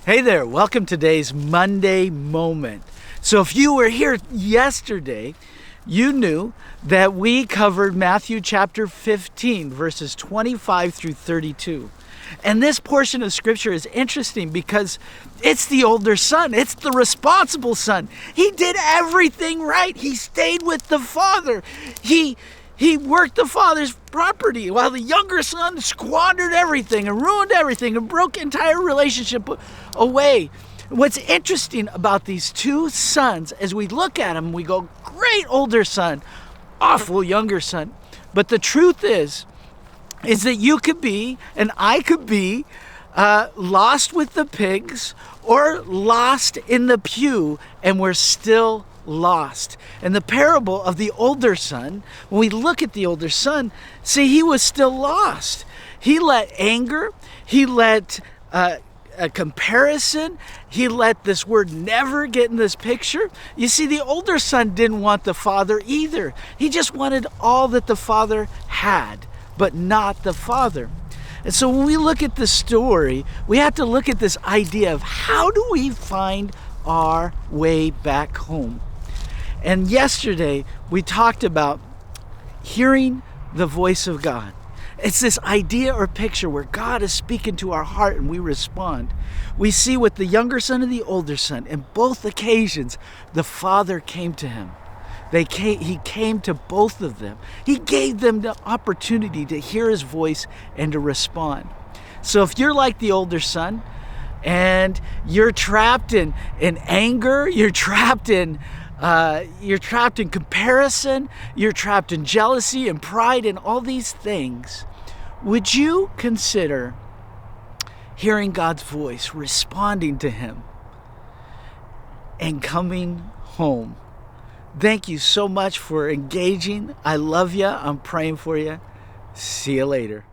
Hey there, welcome to today's Monday Moment. So if you were here yesterday, you knew that we covered Matthew chapter 15, verses 25 through 32. And this portion of scripture is interesting because it's the older son. It's the responsible son. He did everything right. He stayed with the father. He worked the father's property while the younger son squandered everything and ruined everything and broke entire relationship away. What's interesting about these two sons, as we look at them, we go, great older son, awful younger son. But the truth is that you could be, and I could be, lost with the pigs or lost in the pew, and we're still lost. And the parable of the older son, when we look at the older son, see, he was still lost. He let anger, he let a comparison, he let this word never get in this picture. You see, the older son didn't want the father either. He just wanted all that the father had, but not the father. And so when we look at the story, we have to look at this idea of how do we find our way back home? And yesterday we talked about hearing the voice of God. It's this idea or picture where God is speaking to our heart and we respond. We see with the younger son and the older son, in both occasions, the father came to him. He came to both of them. He gave them the opportunity to hear his voice and to respond. So if you're like the older son and you're trapped in anger, you're trapped in comparison, you're trapped in jealousy and pride and all these things, would you consider hearing God's voice, responding to him, and coming home? Thank you so much for engaging. I love you. I'm praying for you. See you later.